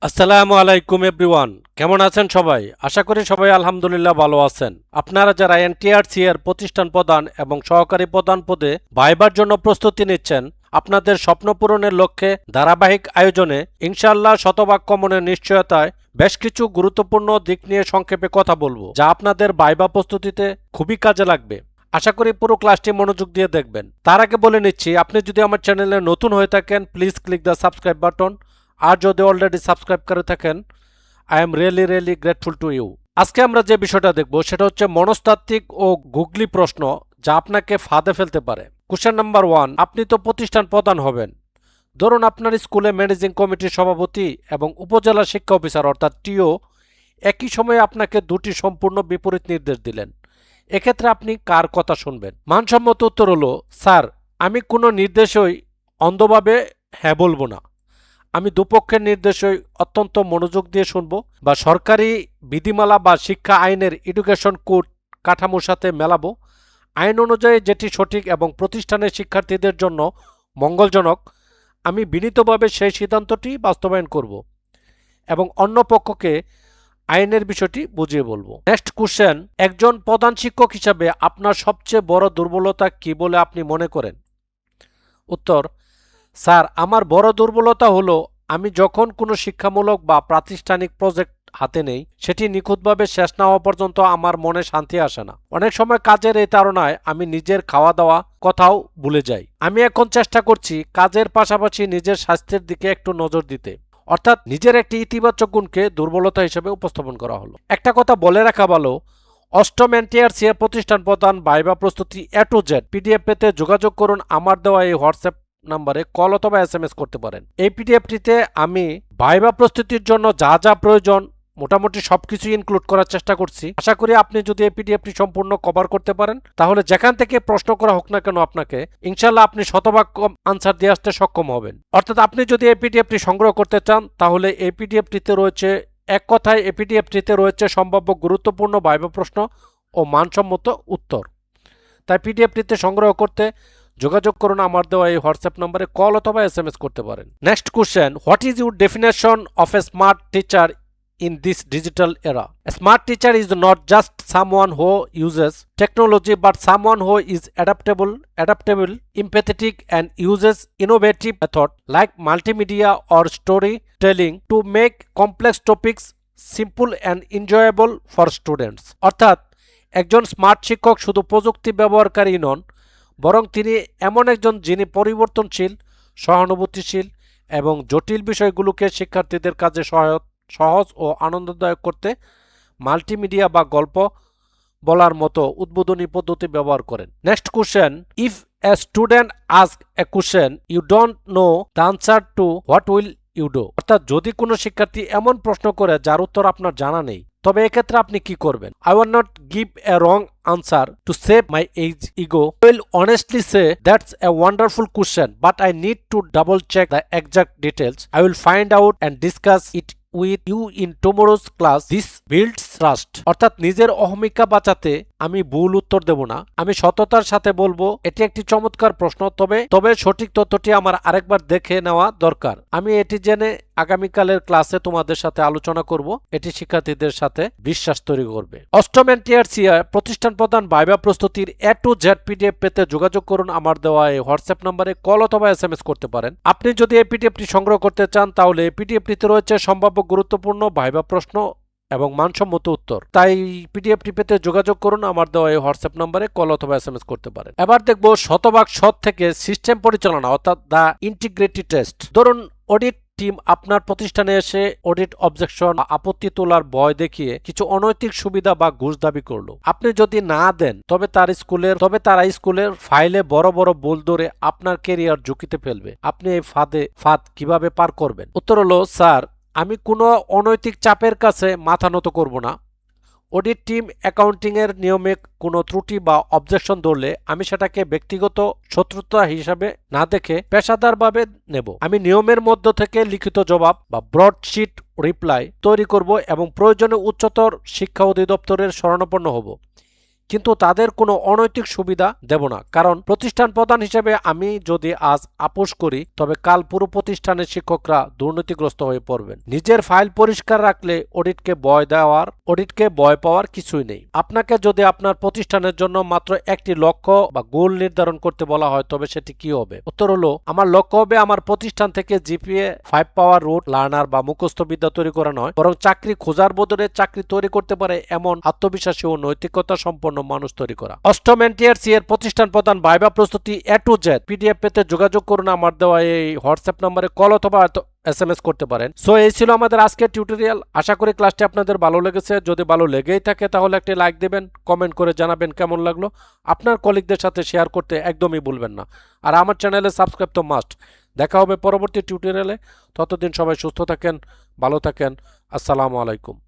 আসসালামু আলাইকুম এভরিওয়ান, কেমন আছেন সবাই? আশা করি সবাই আলহামদুলিল্লাহ ভালো আছেন। আপনারা যারা এনটিআরসি এর প্রতিষ্ঠান প্রধান এবং সহকারী প্রধান পদে ভাইবার জন্য প্রস্তুতি নিচ্ছেন, আপনাদের স্বপ্ন পূরণের লক্ষ্যে ধারাবাহিক আয়োজনে ইনশাআল্লাহ শতভাগ কমনের নিশ্চয়তায় বেশ কিছু গুরুত্বপূর্ণ দিক নিয়ে সংক্ষেপে কথা বলবো, যা আপনাদের ভাইবা প্রস্তুতিতে খুবই কাজে লাগবে। আশা করি পুরো ক্লাসটি মনোযোগ দিয়ে দেখবেন। তার আগে বলে নিচ্ছি, আপনি যদি আমার চ্যানেলে নতুন হয়ে থাকেন, please click the subscribe button. আর যদি অলরেডি সাবস্ক্রাইব করে থাকেন, I am really grateful to you. আজকে আমরা যে বিষয়টা দেখব সেটা হচ্ছে মনস্তাত্ত্বিক ও গুগলি প্রশ্ন, যা আপনাকে ফাঁদে ফেলতে পারে। কোশ্চেন নাম্বার 1, আপনি তো প্রতিষ্ঠান প্রধান হবেন। ধরুন আপনার স্কুলে ম্যানেজিং কমিটির সভাপতি এবং উপজেলা শিক্ষা অফিসার অর্থাৎ টিও একই সময়ে আপনাকে দুটি সম্পূর্ণ বিপরীত নির্দেশ দিলেন। এক্ষেত্রে আপনি কার কথা শুনবেন? মানসম্মত উত্তর হলো, স্যার, আমি কোনো নির্দেশই অন্ধভাবে হ্যাঁ বলবো না। আমি দুপক্ষের নির্দেশই অত্যন্ত মনোযোগ দিয়ে শুনব, বা সরকারি বিধিমালা বা শিক্ষা আইনের এডুকেশন কোড কাঠামোর সাথে মেলাবো। আইন অনুযায়ী যেটি সঠিক এবং প্রতিষ্ঠানের শিক্ষার্থীদের জন্য মঙ্গলজনক, আমি বিনীতভাবে সেই সিদ্ধান্তটি বাস্তবায়ন করব এবং অন্য পক্ষকে আইনের বিষয়টি বুঝিয়ে বলবো। নেক্সট কোশ্চেন, একজন প্রধান শিক্ষক হিসাবে আপনার সবচেয়ে বড় দুর্বলতা কি বলে আপনি মনে করেন? উত্তর, স্যার, আমার বড় দুর্বলতা হলো আমি যখন কোনো শিক্ষামূলক বা প্রাতিষ্ঠানিক প্রজেক্ট হাতে নেই, সেটি নিখুঁতভাবে শেষ না হওয়া পর্যন্ত আমার মনে শান্তি আসে না। অনেক সময় কাজের এই তাড়নায় আমি নিজের খাওয়া দাওয়া কথাও ভুলে যাই। আমি এখন চেষ্টা করছি কাজের পাশাপাশি নিজের স্বাস্থ্যের দিকে একটু নজর দিতে। অর্থাৎ নিজের একটি ইতিবাচক গুণকে দুর্বলতা হিসেবে উপস্থাপন করা হলো। একটা কথা বলে রাখা ভালো, অষ্টম এনটিআরসি এর প্রতিষ্ঠান প্রধান ভাইবা প্রস্তুতি A to Z পিডিএফ পেতে যোগাযোগ করুন আমার দেওয়া এই হোয়াটসঅ্যাপ নাম্বারে কল অথবা এসএমএস করতে পারেন। এই পিডিএফটিতে আমি ভাইবা প্রস্তুতির জন্য যা যা প্রয়োজন মোটামুটি সবকিছু ইনক্লুড করার চেষ্টা করছি। আশা করি আপনি যদি এই পিডিএফটি সম্পূর্ণ কভার করতে পারেন, তাহলে যেখান থেকে প্রশ্ন করা হোক না কেন আপনাকে, ইনশাল্লাহ আপনি শতভাগ আনসার দিয়ে আসতে সক্ষম হবেন। অর্থাৎ আপনি যদি এই পিডিএফটি সংগ্রহ করতে চান, তাহলে এই পিডিএফটিতে রয়েছে, এক কথায় এই পিডিএফটিতে রয়েছে সম্ভাব্য গুরুত্বপূর্ণ ভাইবা প্রশ্ন ও মানসম্মত উত্তর। তাই পিডিএফটিতে সংগ্রহ করতে যোগাযোগ করুন আমার দেওয়া এই হোয়াটসঅ্যাপ নম্বরে কল অথবা এসএমএস করতে পারেন। Next question, what is your definition of a smart teacher in this digital era? A smart teacher is not just someone who uses technology, but someone who is adaptable, empathetic, and uses innovative method like multimedia or storytelling to make complex topics simple and enjoyable for students. অর্থাৎ একজন smart শিক্ষক শুধু প্রযুক্তি ব্যবহারকারী নন, বরং তিনি এমন একজন যিনি পরিবর্তনশীল, সহানুভূতিশীল এবং জটিল বিষয়গুলোকে শিক্ষার্থীদের কাজে সহজ ও আনন্দদায়ক করতে মাল্টিমিডিয়া বা গল্প বলার মতো উদ্বোধনী পদ্ধতি ব্যবহার করেন। Next question, if a student ask a question you don't know the answer to, what will you do? অর্থাৎ যদি কোনো শিক্ষার্থী এমন প্রশ্ন করে যার উত্তর আপনার জানা নেই, তবে এক্ষেত্রে আপনি কি করবেন? I will not give a wrong answer to save my ego. I will honestly say that's a wonderful question, but I need to double check the exact details. I will find out and discuss it with you in tomorrow's class. This builds trust. অর্থাৎ নিজের অহমিকা বাঁচাতে আমি ভুল উত্তর দেব না, আমি সততার সাথে বলবো এটি একটি চমৎকার প্রশ্ন, তবে সঠিক তথ্যটি আমার আরেকবার দেখে নেওয়া দরকার। আমি এটি জেনে আগামীকালের ক্লাসে তোমাদের সাথে আলোচনা করব। এটি শিক্ষার্থীদের সাথে বিশ্বাস তৈরি করবে। অষ্টম এনটিআরসি প্রতিষ্ঠান প্রধান ভাইবা প্রস্তুতির A to Z পিডিএফ পেতে যোগাযোগ করুন আমার দেওয়া এই হোয়াটসঅ্যাপ নম্বরে কল অথবা এসএমএস করতে পারেন। আপনি যদি এই পিডিএফটি সংগ্রহ করতে চান, তাহলে এই পিডিএফটিতে রয়েছে সম্ভাব্য গুরুত্বপূর্ণ ভাইবা প্রশ্ন এবং মানসম্মত উত্তর। তাই পিডিএফটি পেতে যোগাযোগ করুন আমার দেওয়া এই হোয়াটসঅ্যাপ নম্বরে কল অথবা এসএমএস করতে পারেন। এবার দেখব শতভাগ সৎ থেকে সিস্টেম পরিচালনা অর্থাৎ দ্য ইন্টিগ্রিটি টেস্ট। ধরুন অডিট টিম আপনার প্রতিষ্ঠানে এসে অডিট অবজেকশন, আপত্তি তোলার ভয় দেখিয়ে কিছু অনৈতিক সুবিধা বা ঘুষ দাবি করলো। আপনি যদি না দেন, তবে তারা স্কুলের ফাইলে বড় বড় ভুল ধরে আপনার কেরিয়ার ঝুঁকিতে ফেলবে। আপনি এই ফাঁদ কিভাবে পার করবেন? উত্তর হলো, স্যার, আমি কোনো অনৈতিক চাপের কাছে মাথা নত করব না। অডিট টিম অ্যাকাউন্টিং এর নিয়মে কোনো ত্রুটি বা অবজেকশন ধরলে আমি সেটাকে ব্যক্তিগত শত্রুতা হিসাবে না দেখে পেশাদারভাবে নেব। আমি নিয়মের মধ্য থেকে লিখিত জবাব বা ব্রডশিট রিপ্লাই তৈরি করব এবং প্রয়োজনে উচ্চতর শিক্ষা অধিদপ্তরের শরণাপন্ন হব। কিন্তু তাদের কোনো অনৈতিক সুবিধা দেব না, কারণ প্রতিষ্ঠান প্রধান হিসেবে আমি যদি আজ আপোষ করি তবে কাল পুরো প্রতিষ্ঠানের শিক্ষকরা দুর্নীতিগ্রস্ত হয়ে পড়বেন। নিজের ফাইল পরিষ্কার রাখলে অডিটকে ভয় পাওয়ার কিছুই নেই। আপনাকে যদি আপনার প্রতিষ্ঠানের জন্য মাত্র একটি লক্ষ্য বা গোল নির্ধারণ করতে বলা হয় তবে সেটি কি হবে? উত্তর হলো, আমার লক্ষ্য হবে আমার প্রতিষ্ঠান থেকে জিপিএ 5 পাওয়ার রুট লার্নার বা মুখস্থ বিদ্যা তৈরি করা নয়, বরং চাকরি খোঁজার বদলে চাকরি তৈরি করতে পারে এমন আত্মবিশ্বাসী ও নৈতিকতা সম্পন্ন মানুষ তৈরি করা। অষ্টম এনটিআরসি এর প্রতিষ্ঠান প্রধান ভাইবা প্রস্তুতি A to Z পিডিএফ পেতে যোগাযোগ করুন আমার দেওয়া এই হোয়াটসঅ্যাপ নম্বরে কল অথবা SMS করতে পারেন। সো এই ছিল আমাদের আজকের টিউটোরিয়াল। আশা করি ক্লাসটি আপনাদের ভালো লেগেছে। যদি ভালো লেগেই থাকে তাহলে একটি লাইক দেবেন, কমেন্ট করে জানাবেন কেমন লাগলো। আপনার কলিগদের সাথে শেয়ার করতে একদমই ভুলবেন না। আর আমার চ্যানেলে সাবস্ক্রাইব তো মাস্ট। দেখা হবে পরবর্তী টিউটোরিয়ালে। ততদিন সবাই সুস্থ থাকেন, ভালো থাকেন। আসসালামু আলাইকুম।